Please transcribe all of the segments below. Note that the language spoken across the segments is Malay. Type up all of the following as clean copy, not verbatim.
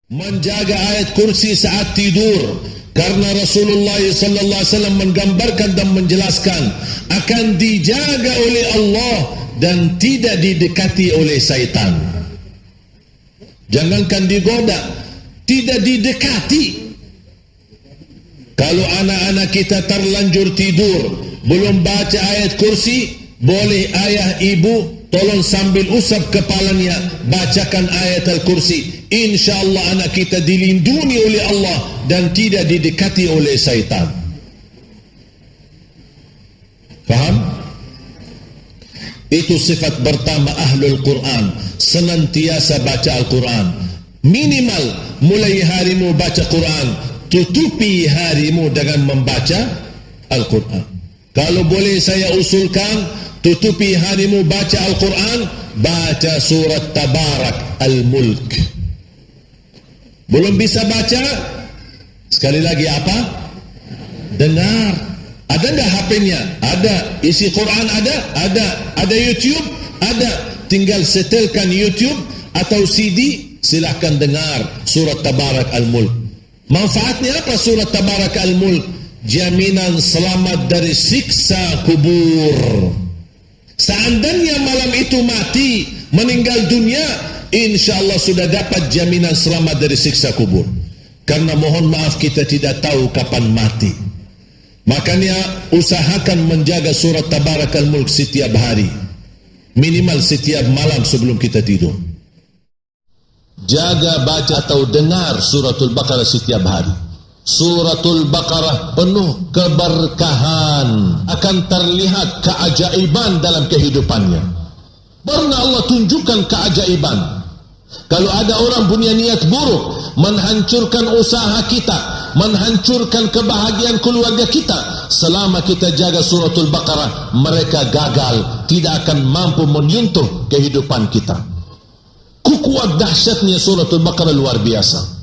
menjaga ayat kursi saat tidur, karena Rasulullah sallallahu alaihi wasallam menggambarkan dan menjelaskan akan dijaga oleh Allah dan tidak didekati oleh syaitan. Jangankan digoda, tidak didekati. Kalau anak-anak kita terlanjur tidur belum baca ayat kursi, boleh ayah ibu tolong sambil usap kepalanya bacakan ayat al-kursi. InsyaAllah anak kita dilindungi oleh Allah dan tidak didekati oleh syaitan. Faham? Itu sifat pertama ahlul Quran, senantiasa baca Al-Quran. Minimal mulai harimu baca Quran, tutupi harimu dengan membaca Al-Quran. Kalau boleh saya usulkan, tutupi harimu baca Al-Quran, baca surat Tabarak Al-Mulk. Belum bisa baca? Sekali lagi apa? Dengar. Ada enggak HP-nya? Ada. Isi Quran ada? Ada. Ada YouTube? Ada. Tinggal setelkan YouTube atau CD, silahkan dengar surat Tabarak Al-Mulk. Manfaatnya apa surat Tabarak Al-Mulk? Jaminan selamat dari siksa kubur. Seandainya malam itu mati, meninggal dunia, InsyaAllah sudah dapat jaminan selamat dari siksa kubur. Karena mohon maaf kita tidak tahu kapan mati. Makanya usahakan menjaga surat Tabarak Al-Mulk setiap hari, minimal setiap malam sebelum kita tidur. Jaga baca atau dengar suratul Baqarah setiap hari. Suratul Baqarah penuh keberkahan, akan terlihat keajaiban dalam kehidupannya. Pernah Allah tunjukkan keajaiban. Kalau ada orang punya niat buruk, menghancurkan usaha kita, menghancurkan kebahagiaan keluarga kita, selama kita jaga suratul Baqarah, mereka gagal, tidak akan mampu menyentuh kehidupan kita. Kuat dahsyatnya suratul Baqarah luar biasa.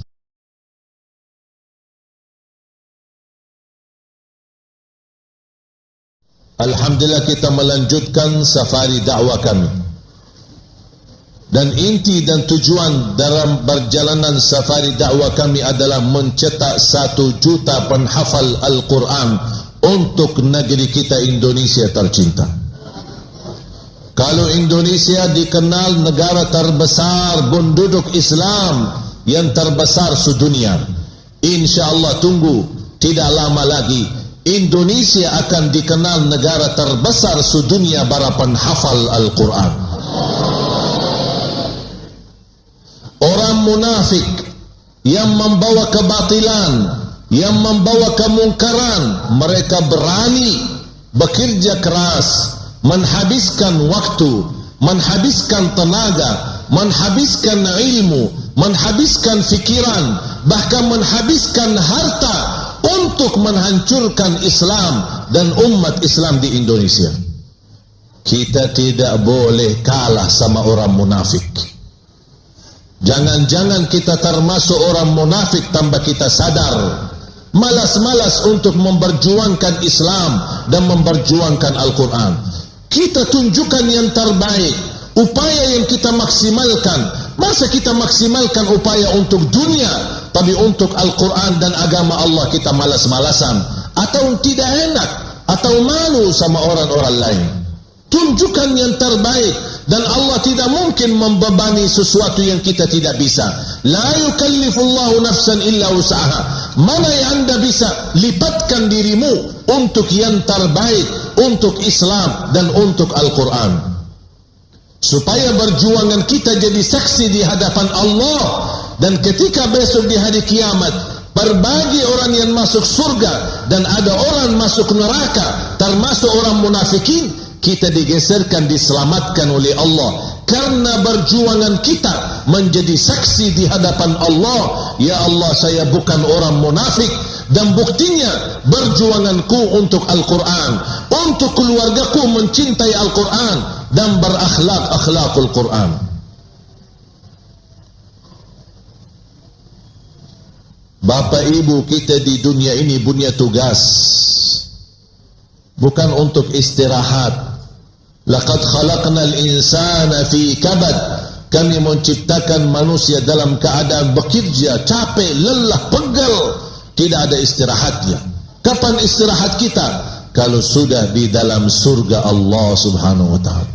Alhamdulillah kita melanjutkan safari dakwah kami. Dan inti dan tujuan dalam perjalanan safari dakwah kami adalah mencetak 1 juta penghafal Al-Quran untuk negeri kita Indonesia tercinta. Kalau Indonesia dikenal negara terbesar penduduk Islam yang terbesar sedunia, InsyaAllah tunggu tidak lama lagi Indonesia akan dikenal negara terbesar sedunia para penghafal Al-Quran. Orang munafik yang membawa kebatilan, yang membawa kemungkaran, mereka berani bekerja keras, menghabiskan waktu, menghabiskan tenaga, menghabiskan ilmu, menghabiskan fikiran, bahkan menghabiskan harta untuk menghancurkan Islam dan umat Islam di Indonesia. Kita tidak boleh kalah sama orang munafik. Jangan-jangan kita termasuk orang munafik tanpa kita sadar. Malas-malas untuk memperjuangkan Islam dan memperjuangkan Al-Quran. Kita tunjukkan yang terbaik, upaya yang kita maksimalkan. Masa kita maksimalkan upaya untuk dunia, tapi untuk Al-Quran dan agama Allah kita malas-malasan, atau tidak enak, atau malu sama orang-orang lain. Tunjukkan yang terbaik, dan Allah tidak mungkin membebani sesuatu yang kita tidak bisa. La yukallifullahu nafsan illa usaha. Mana yang anda bisa, lipatkan dirimu untuk yang terbaik, untuk Islam dan untuk Al-Quran, supaya perjuangan kita jadi saksi di hadapan Allah. Dan ketika besok di hari kiamat, berbagi orang yang masuk surga dan ada orang masuk neraka, termasuk orang munafikin, kita digeserkan, diselamatkan oleh Allah karena perjuangan kita menjadi saksi di hadapan Allah. Ya Allah, saya bukan orang munafik, dan buktinya perjuanganku untuk Al-Quran, untuk keluargaku mencintai Al-Quran dan berakhlak akhlakul Quran. Bapak ibu kita di dunia ini punya tugas, bukan untuk istirahat. Laqad khalaqnal insana fi kabad. Kami menciptakan manusia dalam keadaan bekerja, capek, lelah, pegal, tidak ada istirahatnya. Kapan istirahat kita? Kalau sudah di dalam surga Allah Subhanahu wa ta'ala.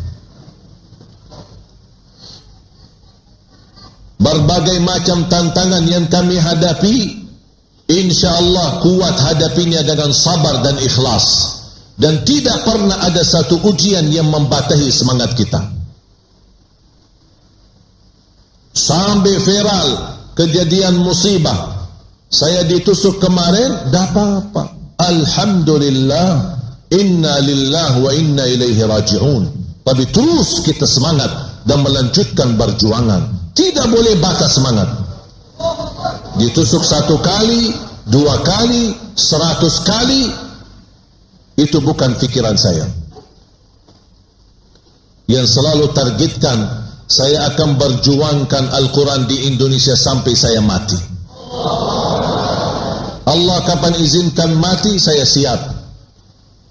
Berbagai macam tantangan yang kami hadapi, insya-Allah kuat hadapinya dengan sabar dan ikhlas. Dan tidak pernah ada satu ujian yang membatasi semangat kita. Sampai viral kejadian musibah. Saya ditusuk kemarin, dah apa-apa. Alhamdulillah, inna lillahi wa inna ilaihi raji'un. Tapi terus kita semangat dan melanjutkan perjuangan. Tidak boleh batas semangat. Ditusuk 1 kali, 2 kali, 100 kali, itu bukan fikiran saya. Yang selalu targetkan, saya akan berjuangkan Al-Quran di Indonesia sampai saya mati. Allah kapan izinkan mati, saya siap.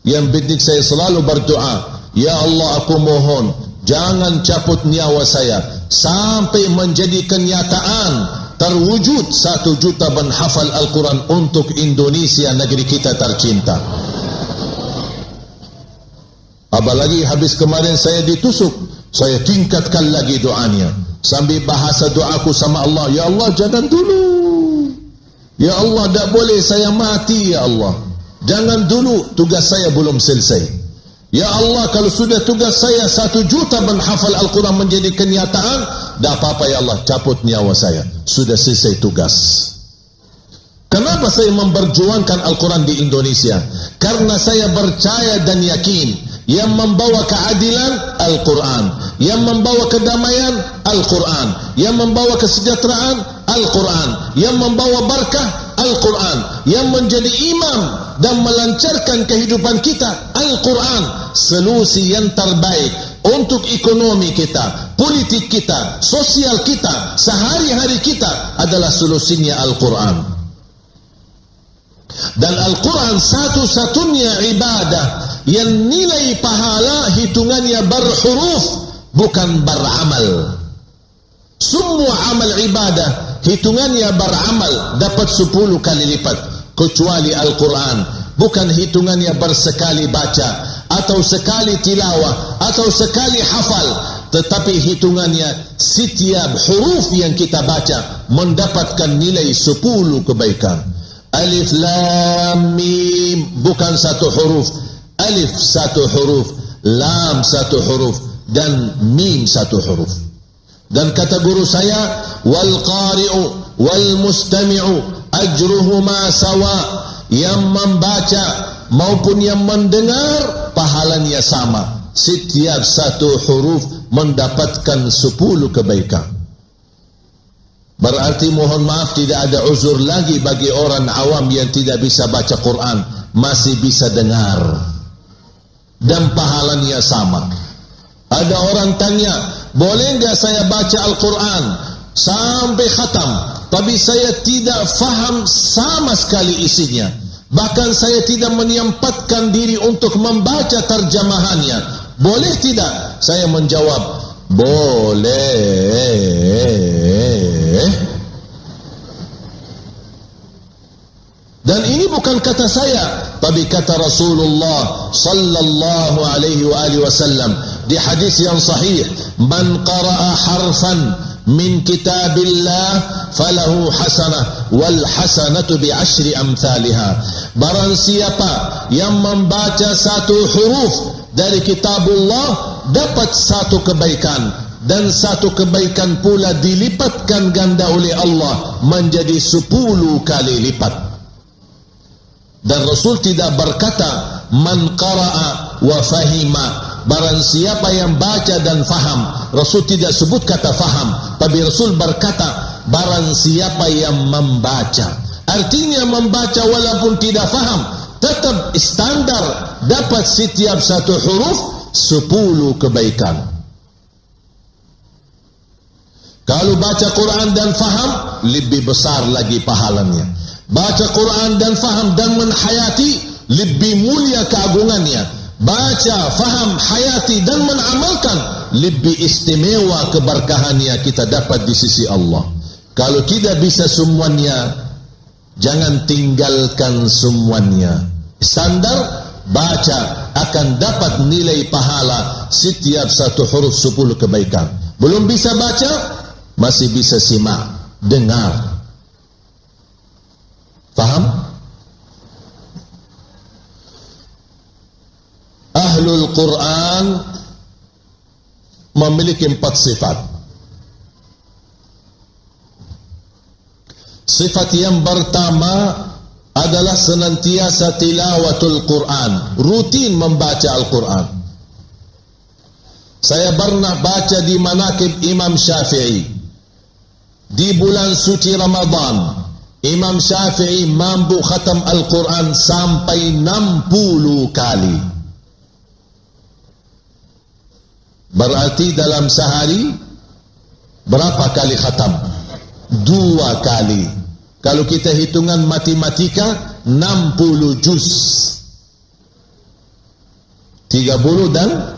Yang penting saya selalu berdoa, ya Allah aku mohon, jangan cabut nyawa saya sampai menjadi kenyataan terwujud 1 juta penghafal Al-Quran untuk Indonesia, negeri kita tercinta. Apalagi habis kemarin saya ditusuk, saya tingkatkan lagi doanya. Sambil bahasa doaku sama Allah, ya Allah jangan dulu. Ya Allah tak boleh saya mati ya Allah. Jangan dulu, tugas saya belum selesai. Ya Allah kalau sudah tugas saya 1 juta menghafal Al-Quran menjadi kenyataan, tak apa-apa ya Allah, cabut nyawa saya. Sudah selesai tugas. Kenapa saya memperjuangkan Al-Quran di Indonesia? Karena saya percaya dan yakin yang membawa keadilan Al-Quran, yang membawa kedamaian Al-Quran, yang membawa kesejahteraan Al-Quran, yang membawa berkah Al-Quran, yang menjadi imam dan melancarkan kehidupan kita Al-Quran. Solusi yang terbaik untuk ekonomi kita, politik kita, sosial kita, sehari-hari kita adalah solusinya Al-Quran. Dan Al-Quran satu-satunya ibadah yang nilai pahala hitungannya berhuruf, bukan beramal. Semua amal ibadah hitungannya beramal dapat 10 kali lipat, kecuali Al-Quran. Bukan hitungannya bersekali baca, atau sekali tilawah, atau sekali hafal, tetapi hitungannya setiap huruf yang kita baca mendapatkan nilai 10 kebaikan. Alif Lam Mim bukan 1 huruf, Alif 1 huruf, Lam 1 huruf, dan Mim 1 huruf. Dan kata guru saya, wal qari'u wal mustami'u ajruhuma sawa. Yang membaca maupun yang mendengar pahalanya sama. Setiap 1 huruf mendapatkan 10 kebaikan. Berarti mohon maaf, tidak ada uzur lagi bagi orang awam yang tidak bisa baca Quran, masih bisa dengar dan pahalanya sama. Ada orang tanya, boleh enggak saya baca Al-Quran sampai khatam, tapi saya tidak faham sama sekali isinya, bahkan saya tidak menyempatkan diri untuk membaca terjemahannya, boleh tidak? Saya menjawab, boleh. Dan ini bukan kata saya, tapi kata Rasulullah sallallahu alaihi wasallam di hadis yang sahih, man qara'a harfan min kitabillah falahu hasanah wal hasanatu bi 10 amsalha. Barang siapa yang membaca 1 huruf dari kitabullah dapat 1 kebaikan, dan 1 kebaikan pula dilipatkan ganda oleh Allah menjadi 10 kali lipat. Dan Rasul tidak berkata man qara'a wa fahima, barang siapa yang baca dan faham. Rasul tidak sebut kata faham, tapi Rasul berkata barang siapa yang membaca. Artinya membaca walaupun tidak faham, tetap standar dapat setiap 1 huruf 10 kebaikan. Kalau baca Quran dan faham, lebih besar lagi pahalanya. Baca Quran dan faham dan menhayati, lebih mulia keagungannya. baca, faham, hayati dan mengamalkan, lebih istimewa keberkahannya kita dapat di sisi Allah. Kalau tidak bisa semuanya, jangan tinggalkan semuanya. Standar baca akan dapat nilai pahala setiap satu huruf 10 kebaikan. Belum bisa baca, masih bisa simak, dengar. Faham? Ahlul Quran memiliki 4 sifat. Sifat yang pertama adalah senantiasa tilawatul Quran, rutin membaca Al-Quran. Saya pernah baca di manaqib Imam Syafi'i di bulan suci Ramadan. Imam Syafi'i mampu khatam Al-Quran sampai 60 kali. Berarti dalam sehari berapa kali khatam? 2 kali. Kalau kita hitungan matematika, 60 juz, 30 dan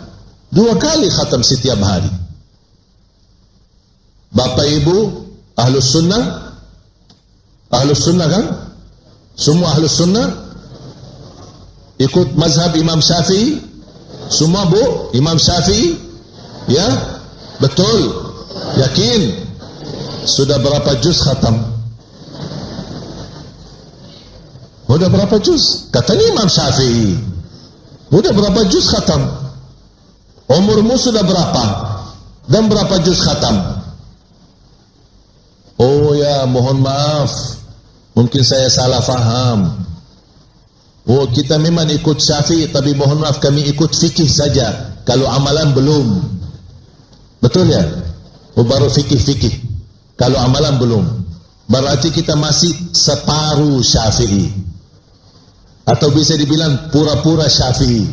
2 kali khatam setiap hari. Bapak Ibu Ahlus Sunnah, Ahlus Sunnah kan? Semua Ahlus Sunnah ikut mazhab Imam Syafi'i? Semua Bu? Imam Syafi'i? Ya? Betul? Yakin? Sudah berapa juz khatam? Sudah berapa juz? Katanya Imam Syafi'i. Sudah berapa juz khatam? Umurmu sudah berapa? Dan berapa juz khatam? Oh ya, mohon maaf, mungkin saya salah faham. Oh, kita memang ikut Syafi'i, tapi mohon maaf kami ikut fikih saja. Kalau amalan belum. Betul ya? Oh, baru fikih-fikih. Kalau amalan belum. Berarti kita masih separuh Syafi'i. Atau bisa dibilang pura-pura Syafi'i.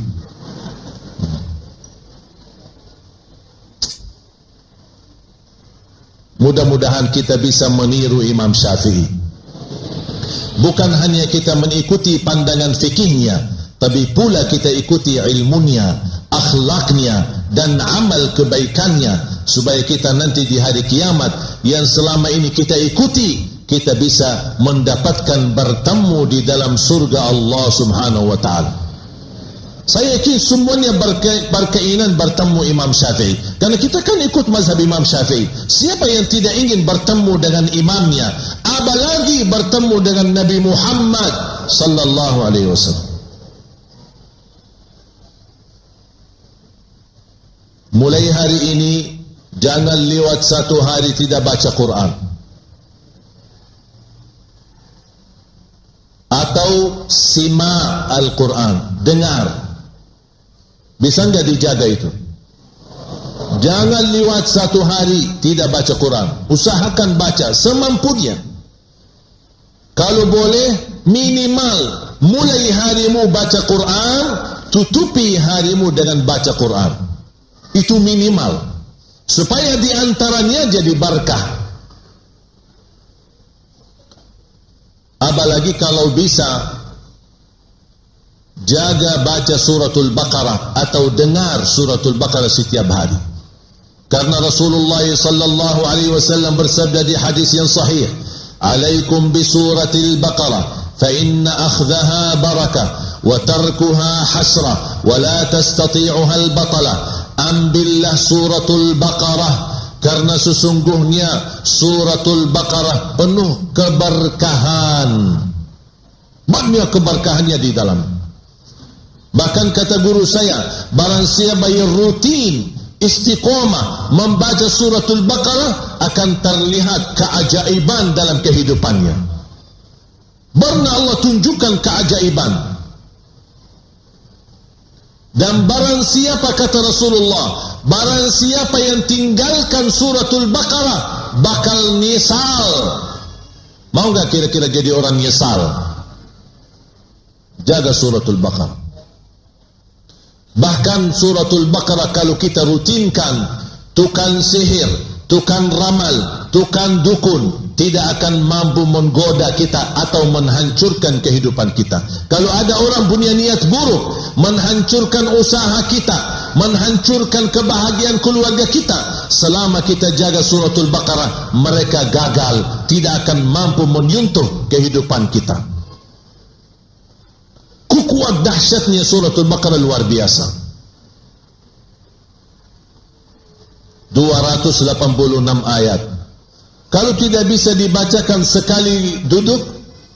Mudah-mudahan kita bisa meniru Imam Syafi'i. Bukan hanya kita mengikuti pandangan fikihnya, tapi pula kita ikuti ilmunya, akhlaknya, dan amal kebaikannya, supaya kita nanti di hari kiamat yang selama ini kita ikuti, kita bisa mendapatkan bertemu di dalam surga Allah Subhanahu wa ta'ala. Saya yakin semuanya berkeinginan bertemu Imam Syafi'i, karena kita kan ikut mazhab Imam Syafi'i. Siapa yang tidak ingin bertemu dengan imamnya, apalagi bertemu dengan Nabi Muhammad sallallahu alaihi wasallam. Mulai hari ini jangan lewat satu hari tidak baca Quran, atau simak Al-Quran, dengar. Bisa enggak dijaga itu? Jangan lewat satu hari tidak baca Quran. Usahakan baca semampunya. Kalau boleh, minimal mulai harimu baca Quran, tutupi harimu dengan baca Quran. Itu minimal, supaya diantaranya jadi berkah. Apalagi kalau bisa jaga baca suratul Baqarah atau dengar suratul Baqarah setiap hari. Karena Rasulullah sallallahu alaihi wasallam bersabda di hadis yang sahih, "Alaikum bi suratil Baqarah fa inna akhdaha barakah wa tarkuha hasrah wa la tastati'uha al-batala." Ambillah suratul Baqarah, karena sesungguhnya suratul Baqarah penuh keberkahan. Banyak keberkahannya di dalam. Bahkan kata guru saya, barang siapa yang rutin istiqomah membaca suratul Baqarah, akan terlihat keajaiban dalam kehidupannya. Pernah Allah tunjukkan keajaiban. Dan barang siapa, kata Rasulullah, barang siapa yang tinggalkan suratul Baqarah bakal nyesal. Mau enggak kira-kira jadi orang nyesal? Jaga suratul Baqarah. Bahkan suratul Baqarah kalau kita rutinkan, tukang sihir, tukang ramal, tukang dukun, tidak akan mampu menggoda kita atau menghancurkan kehidupan kita. Kalau ada orang punya niat buruk, menghancurkan usaha kita, menghancurkan kebahagiaan keluarga kita, selama kita jaga suratul Baqarah, mereka gagal, tidak akan mampu menyentuh kehidupan kita. Kuat dahsyatnya suratul Baqarah luar biasa. 286 ayat. Kalau tidak bisa dibacakan sekali duduk,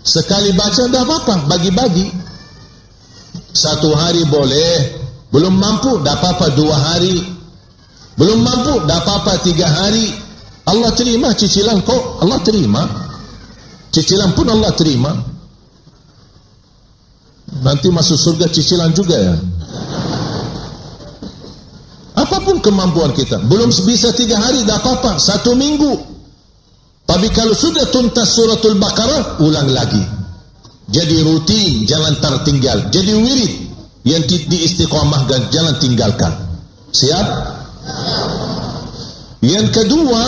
sekali baca, dah apa-apa, bagi-bagi. Satu hari boleh, belum mampu, dah apa-apa 2 hari, belum mampu, dah apa-apa 3 hari. Allah terima cicilan kok, Allah terima. Cicilan pun Allah terima. Nanti masuk surga cicilan juga ya. Apapun kemampuan kita, belum bisa 3 hari, dah apa-apa 1 minggu. Tapi kalau sudah tuntas suratul Baqarah, ulang lagi. Jadi rutin, jangan tertinggal. Jadi wirid yang diistiqamahkan, jangan tinggalkan. Siap? Yang kedua,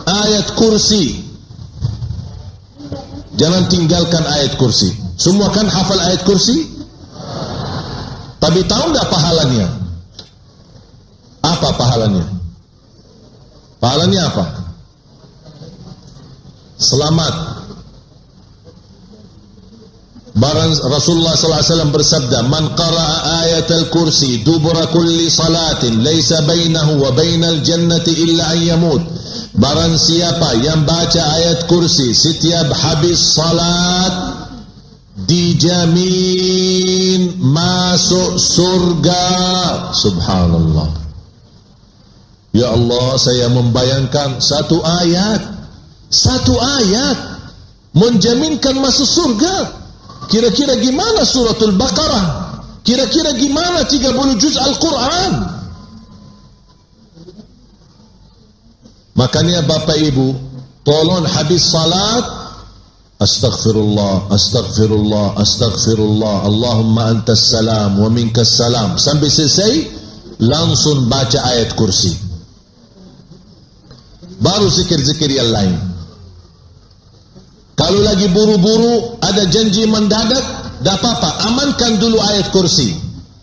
ayat kursi. Jangan tinggalkan ayat kursi. Semua kan hafal ayat kursi? Tapi tahu tak pahalanya? Apa pahalanya? Pahalanya apa? Selamat. Barang Rasulullah sallallahu alaihi wasallam bersabda, "Man qara'a ayatal kursi dubura kulli salatin laisa bainahu wa bainal jannati illa an yamut." Barang siapa yang baca ayat kursi setiap habis salat, dijamin masuk surga. Subhanallah. Ya Allah, saya membayangkan satu ayat menjaminkan masuk surga. Kira-kira gimana suratul Baqarah? Kira-kira gimana 30 juz Al-Quran? Makanya Bapak Ibu, tolong habis salat, astaghfirullah, astaghfirullah, astaghfirullah, Allahumma antas salam wa minkas salam, sampai selesai langsung baca ayat kursi, baru zikir-zikir yang lain. Kalau lagi buru-buru, ada janji mendadak, tak apa-apa, amankan dulu ayat kursi.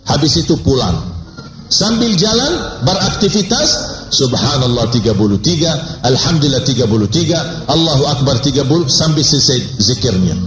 Habis itu pulang. Sambil jalan, beraktivitas, Subhanallah 33, Alhamdulillah 33, Allahu Akbar 30, sambil selesai zikirnya.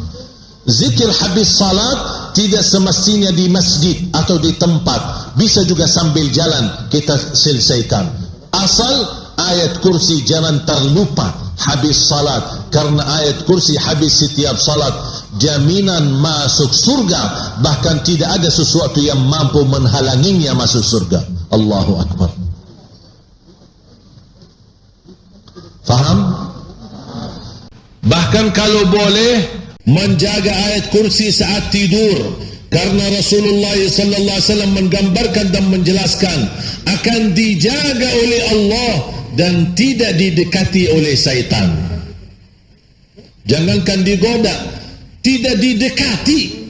Zikir habis salat tidak semestinya di masjid atau di tempat. Bisa juga sambil jalan kita selesaikan. Asal ayat kursi jangan terlupa habis salat, karena ayat kursi habis setiap salat jaminan masuk surga, bahkan tidak ada sesuatu yang mampu menghalanginya masuk surga. Allahu Akbar. Faham? Bahkan kalau boleh menjaga ayat kursi saat tidur, karena Rasulullah sallallahu alaihi wasallam menggambarkan dan menjelaskan akan dijaga oleh Allah dan tidak didekati oleh syaitan. Jangankan digoda, tidak didekati.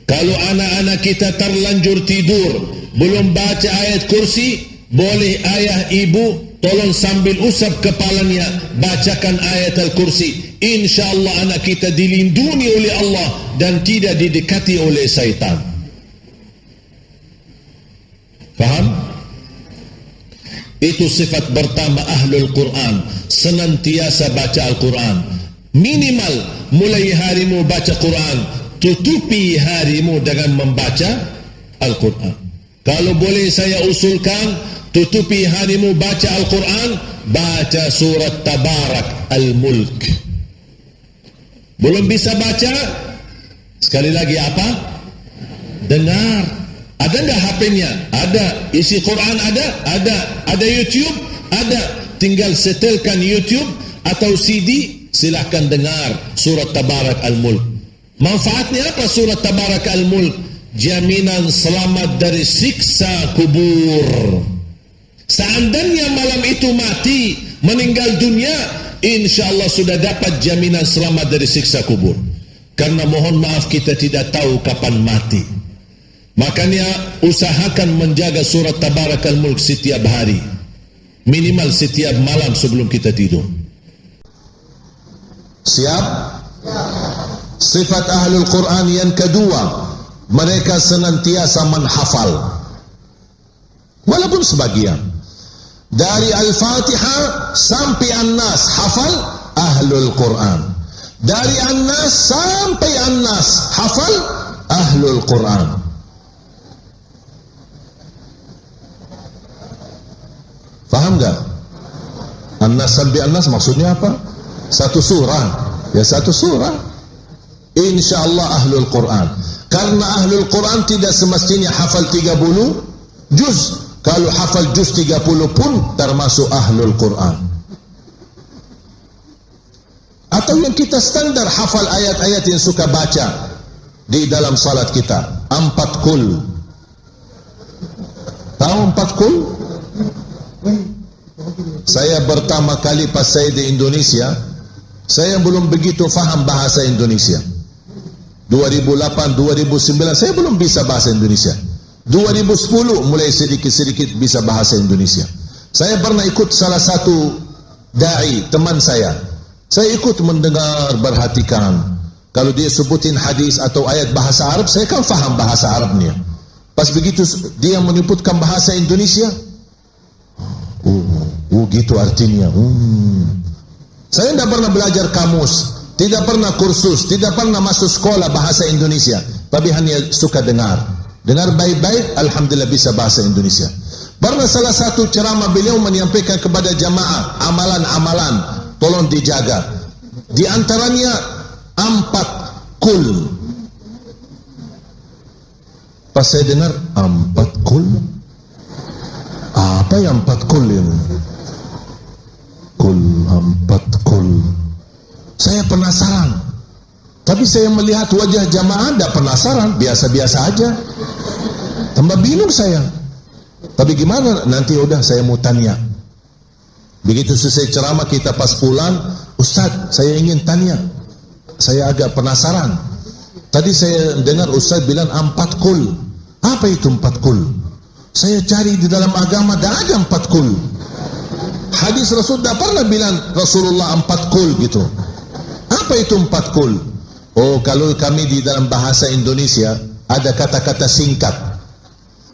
Kalau anak-anak kita terlanjur tidur belum baca ayat kursi, boleh ayah ibu tolong sambil usap kepalanya bacakan ayat al-kursi. InsyaAllah anak kita dilindungi oleh Allah dan tidak didekati oleh syaitan. Faham? Itu sifat pertama ahlul Quran, senantiasa baca Al-Quran. Minimal mulai harimu baca Quran, tutupi harimu dengan membaca Al-Quran. Kalau boleh saya usulkan, tutupi harimu baca Al-Quran, baca surat Tabarak Al-Mulk. Belum bisa baca? Sekali lagi apa? Dengar. Ada enggak HP-nya? Ada. Isi Quran ada? Ada. Ada YouTube? Ada. Tinggal setelkan YouTube atau CD, silahkan dengar surat Tabarak Al-Mulk. Manfaatnya apa surat Tabarak Al-Mulk? Jaminan selamat dari siksa kubur. Seandainya malam itu mati, meninggal dunia, insyaAllah sudah dapat jaminan selamat dari siksa kubur. Karena mohon maaf kita tidak tahu kapan mati. Makanya usahakan menjaga surat Tabarak Al-Mulk setiap hari, minimal setiap malam sebelum kita tidur. Siap? Sifat ahlul Quran yang kedua, mereka senantiasa menghafal. Walaupun sebagian. Dari Al-Fatihah sampai An-Nas hafal ahlul Quran. Dari An-Nas sampai An-Nas hafal ahlul Quran. Faham gak? An-Nas sampai An-Nas maksudnya apa? Satu surah. Ya satu surah. InsyaAllah ahlul Quran. Karena ahlul Quran tidak semestinya hafal 30 juz. Kalau hafal juz 30 pun termasuk ahlul Quran. Atau yang kita standar hafal ayat-ayat yang suka baca di dalam salat kita. 4 kul. Tahu 4 kul? Saya pertama kali pas saya di Indonesia, saya belum begitu faham bahasa Indonesia. 2008, 2009 saya belum bisa bahasa Indonesia. 2010 mulai sedikit-sedikit bisa bahasa Indonesia. Saya pernah ikut salah satu da'i, teman saya. Saya ikut mendengar, perhatikan. Kalau dia sebutin hadis atau ayat bahasa Arab, saya kan faham bahasa Arabnya. Pas begitu dia menyebutkan bahasa Indonesia, gitu artinya. Saya tidak pernah belajar kamus, tidak pernah kursus, tidak pernah masuk sekolah bahasa Indonesia, tapi hanya suka dengar. Dengar baik-baik, alhamdulillah bisa bahasa Indonesia. Pernah salah satu ceramah beliau menyampaikan kepada jamaah amalan-amalan, tolong dijaga. Di antaranya 4 kul. Pas saya dengar 4 kul, apa yang 4 kul ini? Kul, 4 kul. Saya penasaran. Tapi saya melihat wajah jamaah tidak penasaran, biasa-biasa aja. Tambah bingung saya. Tapi gimana? Nanti udah saya mau tanya. Begitu selesai ceramah kita pas pulang, Ustaz, saya ingin tanya. Saya agak penasaran. Tadi saya dengar Ustaz bilang 4 kul. Apa itu 4 kul? Saya cari di dalam agama, tidak ada 4 kul. Hadis Rasul tidak pernah bilang Rasulullah 4 kul gitu. Apa itu 4 kul? Oh, kalau kami di dalam bahasa Indonesia ada kata-kata singkat.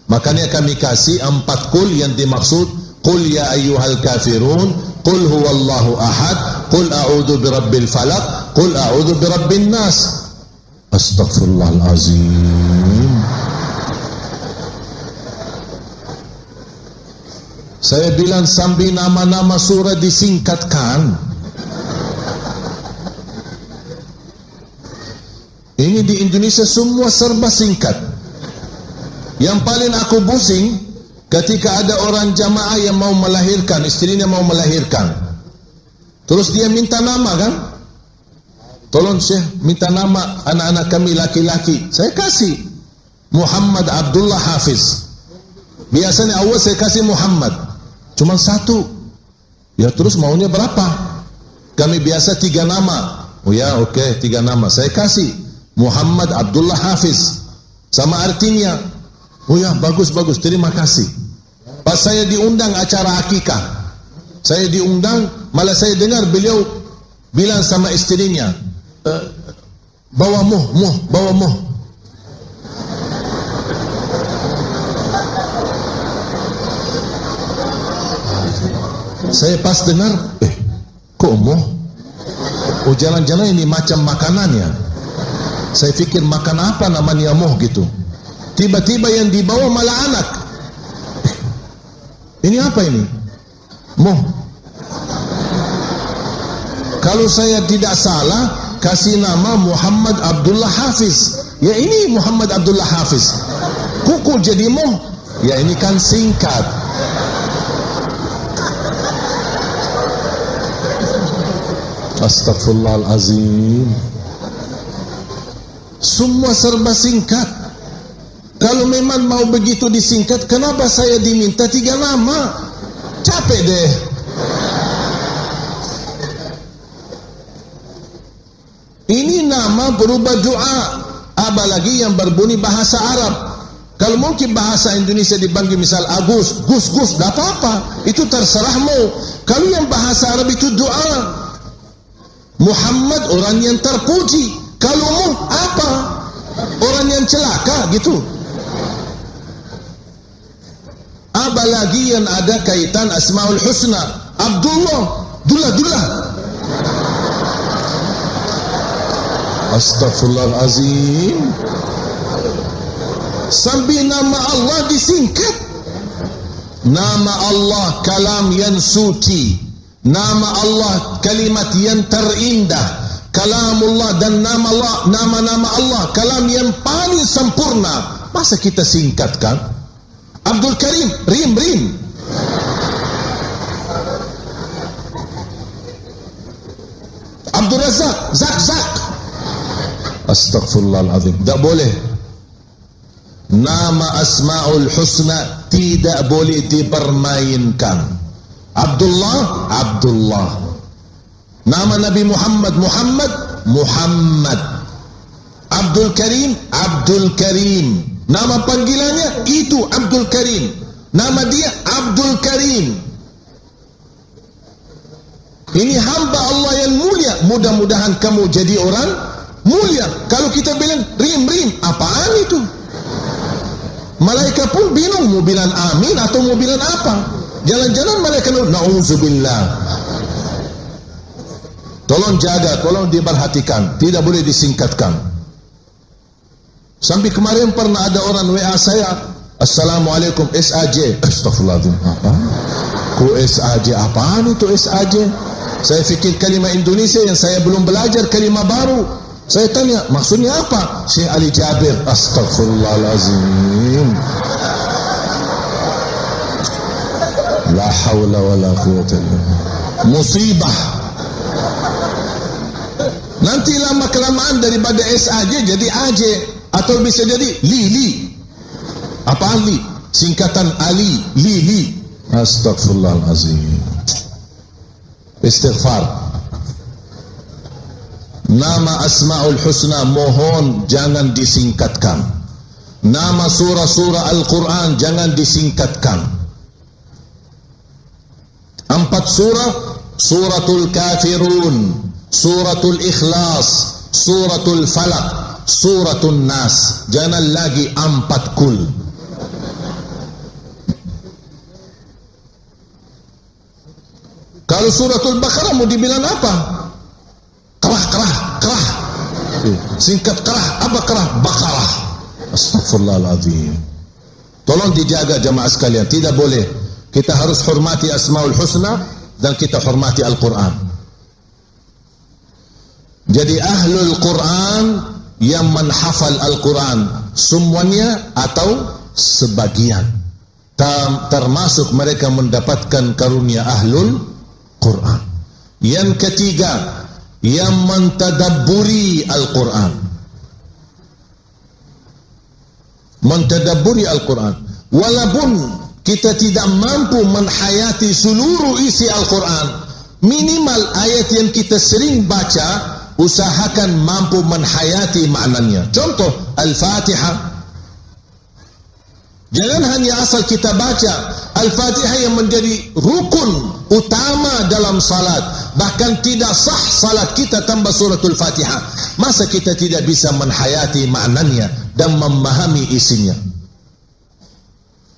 Makanya kami kasih 4 kul yang dimaksud. Qul ya ayyuhal kafirun, qul huwallahu ahad, qul a'udzu birabbil falaq, qul a'udzu birabbin nas. Astaghfirullahalazim. Saya bilang sambil nama-nama surah disingkatkan. Ini di Indonesia semua serba singkat. Yang paling aku pusing ketika ada orang jamaah yang mau melahirkan, istrinya mau melahirkan. Terus dia minta nama kan? Tolong Syekh, minta nama anak-anak kami laki-laki. Saya kasih Muhammad Abdullah Hafiz. Biasanya awal saya kasih Muhammad, cuma 1. Ya terus maunya berapa? Kami biasa 3 nama. Oh ya oke, 3 nama. Saya kasih Muhammad Abdullah Hafiz. Sama artinya. Oh ya bagus-bagus, terima kasih. Pas saya diundang acara akikah, saya diundang, malah saya dengar beliau bilang sama istrinya, bawa muh. Saya pas dengar, kok muh? Oh jalan-jalan ini macam makanannya. Saya pikir makan apa namanya muh gitu. Tiba-tiba yang dibawa malah anak. Ini apa ini? Muh. Kalau saya tidak salah, kasih nama Muhammad Abdullah Hafiz. Ya ini Muhammad Abdullah Hafiz. Kukul jadi muh. Ya ini kan singkat. Astaghfirullahalazim. Semua serba singkat. Kalau memang mau begitu disingkat, kenapa saya diminta 3 nama? Capek deh. Ini nama berubah doa, apalagi yang berbunyi bahasa Arab. Kalau mungkin bahasa Indonesia dipanggil misal Agus, Gus, tidak apa-apa. Itu terserahmu. Kalau yang bahasa Arab itu doa. Muhammad orang yang terpuji. Kalau Nuh apa? Orang yang celaka gitu. Apalagi yang ada kaitan Asmaul Husna. Abdullah, Dullah. Astaghfirullahalazim. Sampai nama Allah disingkat. Nama Allah kalam yang suci, nama Allah kalimat yang terindah, kalamullah, dan nama-nama Allah kalam yang paling sempurna. Masa kita singkatkan? Abdul Karim, Rim. Abdul Razak, Zak. Astaghfirullahaladzim. Tak boleh. Nama Asmaul Husna tidak boleh dipermainkan. Abdullah. Nama Nabi Muhammad, Muhammad. Abdul Karim. Nama panggilannya itu Abdul Karim. Nama dia Abdul Karim. Ini hamba Allah yang mulia. Mudah-mudahan kamu jadi orang mulia. Kalau kita bilang Rim, apaan itu? Malaikat pun bingung mau bilang amin atau mau bilang apa. Jalan-jalan malaikat na'udzubillah. Tolong jaga, tolong diperhatikan. Tidak boleh disingkatkan. Sampai kemarin pernah ada orang WA saya, Assalamualaikum, SAJ. Astaghfirullahaladzim. Apa? Ku SAJ, apaan itu SAJ? Saya fikir kalimah Indonesia yang saya belum belajar, kalimah baru. Saya tanya, maksudnya apa? Syekh Ali Jabir. Astaghfirullahalazim. La hawla wa la quwwata illa billah. Musibah. Nanti lama-kelamaan daripada SAJ jadi AJ. Atau bisa jadi Li. Apaan Li? Singkatan Ali, Li. Astaghfirullahalazim. Istighfar. Nama Asmaul Husna mohon jangan disingkatkan. Nama surah-surah Al-Quran jangan disingkatkan. 4 surah: Suratul Kafirun, Suratul Ikhlas, Suratul Falaq, Suratul Nas. Jangan lagi 4 kul. Kalau Suratul Baqarah mau dibilang apa? Kerah. Singkat kerah. Apa kerah? Baqarah. Astaghfirullahaladzim. Tolong dijaga jamaah sekalian. Tidak boleh. Kita harus hormati Asmaul Husna dan kita hormati Al-Quran. Jadi Ahlul Quran yang menghafal Al-Quran semuanya atau sebagian, termasuk mereka mendapatkan karunia Ahlul Quran. Yang ketiga, yang mentadabburi Al-Quran. Mentadabburi Al-Quran. Walaupun kita tidak mampu menhayati seluruh isi Al-Quran, minimal ayat yang kita sering baca, usahakan mampu menhayati maknanya. Contoh, Al-Fatihah. Jangan hanya asal kita baca. Al-Fatihah yang menjadi rukun utama dalam salat. Bahkan tidak sah salat kita tanpa suratul Fatihah. Masa kita tidak bisa menhayati maknanya dan memahami isinya?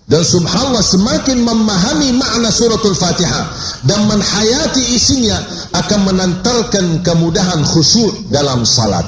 Dan subhanallah, semakin memahami makna suratul Fatihah dan menhayati isinya akan menantarkan kemudahan khusyuk dalam salat.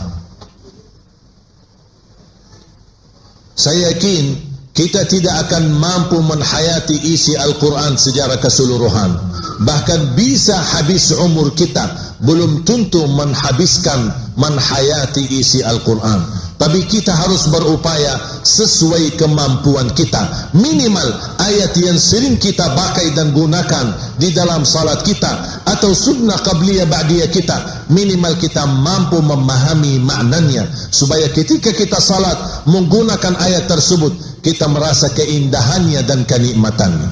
Saya yakin kita tidak akan mampu menhayati isi Al-Quran secara keseluruhan. Bahkan bisa habis umur kita, belum tentu menhabiskan menhayati isi Al-Quran. Tapi kita harus berupaya sesuai kemampuan kita. Minimal ayat yang sering kita pakai dan gunakan di dalam salat kita atau sunnah qabliyah ba'diyah kita, minimal kita mampu memahami maknanya, supaya ketika kita salat menggunakan ayat tersebut, kita merasa keindahannya dan kenikmatannya.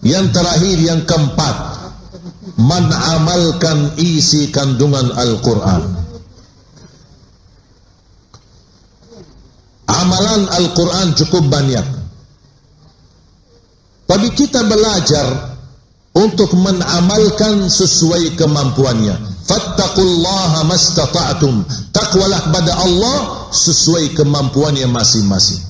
Yang terakhir, yang keempat, menamalkan isi kandungan Al-Quran. Amalan Al-Quran cukup banyak, tapi kita belajar untuk menamalkan sesuai kemampuannya. fattaqullaha mastata'tum, takwalah kepada Allah sesuai kemampuannya masing-masing.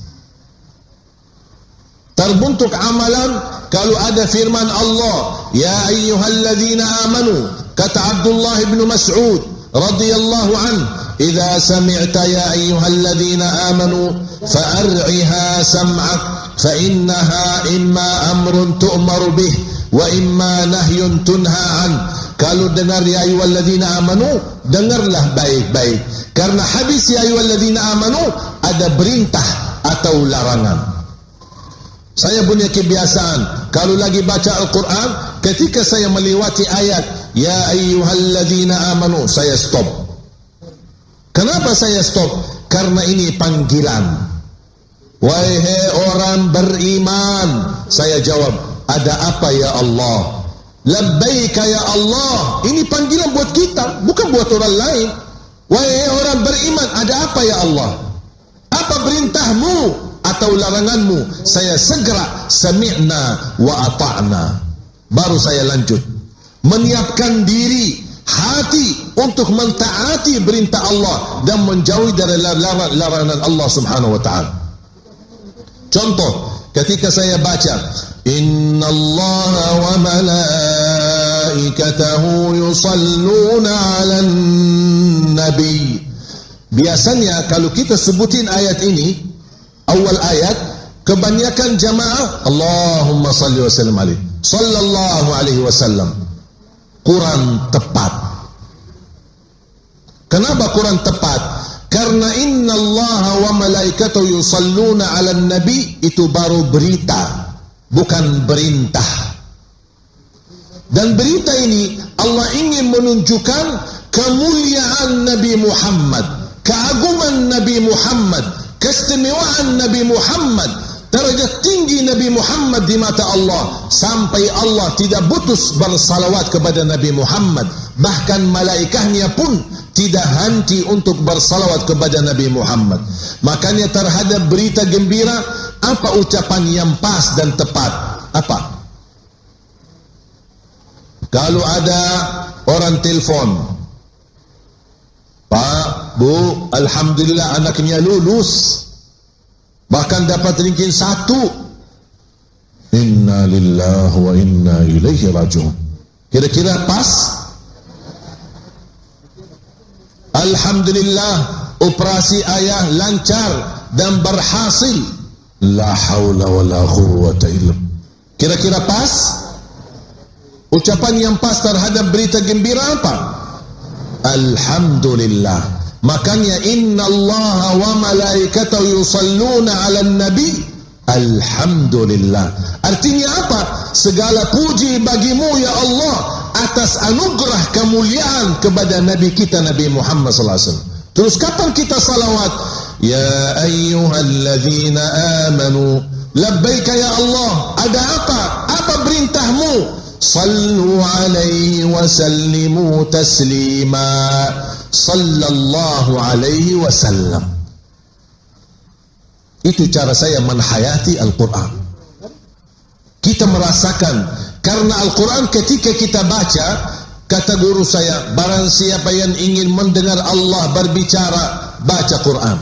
Terbentuk amalan kalau ada firman Allah, ya ayyuhalladzina amanu, kata Abdullah bin Mas'ud radhiyallahu an, idza sami'ta ya ayyuhalladzina amanu fa'ar'iha sam'ak fa innaha imma amrun tu'maru bih wa imma nahyun tunha an. Kalau dengar ya ayyuhalladzina amanu, dengarlah baik-baik, karena habis ya ayyuhalladzina amanu ada perintah atau larangan. Saya punya kebiasaan kalau lagi baca Al-Quran, ketika saya melewati ayat ya ayyuhalladzina amanu, saya stop. Kenapa saya stop? Karena ini panggilan. Wahai orang beriman, saya jawab, ada apa ya Allah? Labbaika ya Allah. Ini panggilan buat kita, bukan buat orang lain. Wahai orang beriman, ada apa ya Allah? Apa perintahmu atau laranganmu? Saya segera sami'na wa ata'na, baru saya lanjut menyiapkan diri, hati untuk mentaati perintah Allah dan menjauhi dari larangan Allah Subhanahu wa ta'ala. Contoh, ketika saya baca innallaha wa malaikatahu yusalluna 'alan nabi, biasanya kalau kita sebutin ayat ini, awal ayat, kebanyakan jamaah Allahumma salli wa sallim alaihi, sallallahu alaihi wasallam. Kurang tepat. Kenapa kurang tepat? Karena inna Allah wa malaikatahu yusalluna 'alan nabi itu baru berita, bukan perintah. Dan berita ini Allah ingin menunjukkan kemuliaan Nabi Muhammad, keagungan Nabi Muhammad, keistimewaan Nabi Muhammad, derajat tinggi Nabi Muhammad di mata Allah, sampai Allah tidak putus bersalawat kepada Nabi Muhammad. Bahkan malaikatnya pun tidak henti untuk bersalawat kepada Nabi Muhammad. Makanya terhadap berita gembira, apa ucapan yang pas dan tepat? Apa? Kalau ada orang telefon, Pak, Bu, alhamdulillah anaknya lulus, bahkan dapat ranking 1. Inna lillahi wa inna ilaihi raji'un. Kira-kira pas? Alhamdulillah, operasi ayah lancar dan berhasil. La haula wa la quwwata illa. Kira-kira pas? Ucapan yang pas terhadap berita gembira apa? Alhamdulillah. Makanya inna Allah wa malaikatahu yusalluna 'alan nabi. Alhamdulillah. Artinya apa? Segala puji bagimu ya Allah atas anugerah kemuliaan kepada Nabi kita Nabi Muhammad sallallahu alaihi wasallam. Terus kapan kita salawat? Ya ayyuhalladzina amanu labbaika ya Allah. Ada apa? Apa perintahmu? Sallu alaihi wa sallimu taslima. Sallallahu alaihi wasallam. Itu cara saya menhayati Al-Quran. Kita merasakan, karena Al-Quran ketika kita baca, kata guru saya, barang siapa yang ingin mendengar Allah berbicara, baca Quran.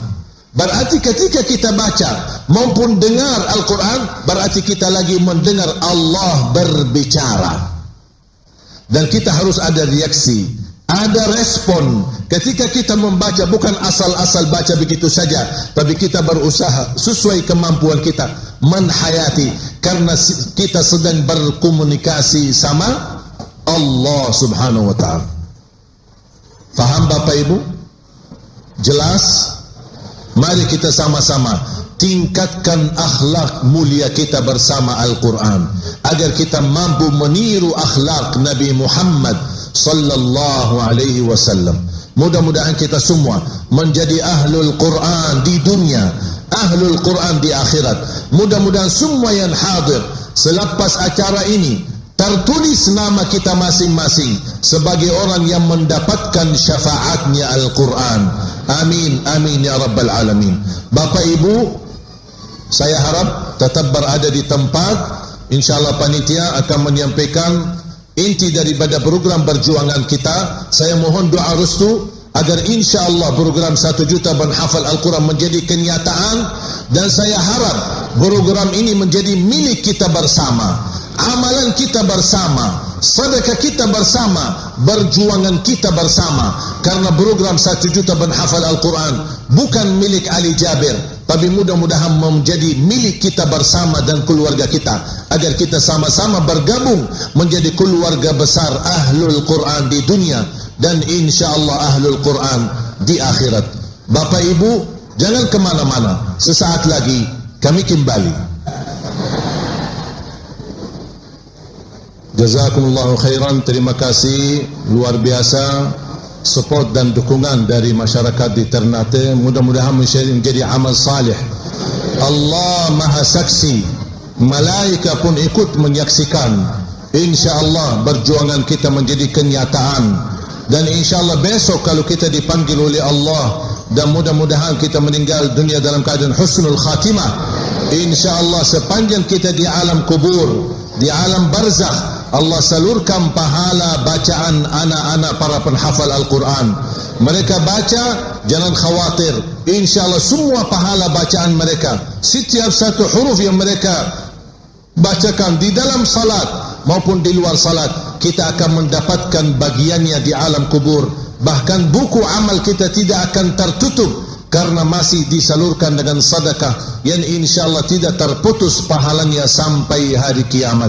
Berarti ketika kita baca maupun dengar Al-Quran, berarti kita lagi mendengar Allah berbicara. Dan kita harus ada reaksi, ada respon ketika kita membaca, bukan asal-asal baca begitu saja, tapi kita berusaha sesuai kemampuan kita menhayati, karena kita sedang berkomunikasi sama Allah Subhanahu wa ta'ala. Faham Bapak Ibu? Jelas? Mari kita sama-sama tingkatkan akhlak mulia kita bersama Al-Quran, agar kita mampu meniru akhlak Nabi Muhammad sallallahu alaihi wasallam. Mudah-mudahan kita semua menjadi ahlul Quran di dunia, ahlul Quran di akhirat. Mudah-mudahan semua yang hadir selepas acara ini tertulis nama kita masing-masing sebagai orang yang mendapatkan syafaatnya Al-Quran. Amin, amin ya rabbal alamin. Bapak Ibu, saya harap tetap berada di tempat. InsyaAllah panitia akan menyampaikan inti daripada program perjuangan kita. Saya mohon doa restu agar insya-Allah program 1 juta penghafal Al-Quran menjadi kenyataan, dan saya harap program ini menjadi milik kita bersama, amalan kita bersama, sedekah kita bersama, perjuangan kita bersama. Karena program 1 juta penghafal Al-Quran bukan milik Ali Jabir, tapi mudah-mudahan menjadi milik kita bersama dan keluarga kita, agar kita sama-sama bergabung menjadi keluarga besar Ahlul Quran di dunia, dan insya-Allah Ahlul Quran di akhirat. Bapak Ibu, jangan kemana-mana. Sesaat lagi kami kembali. Jazakumullahu khairan. Terima kasih luar biasa support dan dukungan dari masyarakat di Ternate. Mudah-mudahan menjadi amal salih. Allah Maha Saksi, malaika pun ikut menyaksikan. InsyaAllah perjuangan kita menjadi kenyataan. Dan insyaAllah besok kalau kita dipanggil oleh Allah, dan mudah-mudahan kita meninggal dunia dalam keadaan husnul khatimah, insyaAllah sepanjang kita di alam kubur, di alam barzakh, Allah salurkan pahala bacaan anak-anak para penghafal Al-Quran. Mereka baca, jangan khawatir, insyaAllah semua pahala bacaan mereka, setiap satu huruf yang mereka bacakan di dalam salat maupun di luar salat, kita akan mendapatkan bagiannya di alam kubur. Bahkan buku amal kita tidak akan tertutup, karena masih disalurkan dengan sedekah yang insyaAllah tidak terputus pahalanya sampai hari kiamat.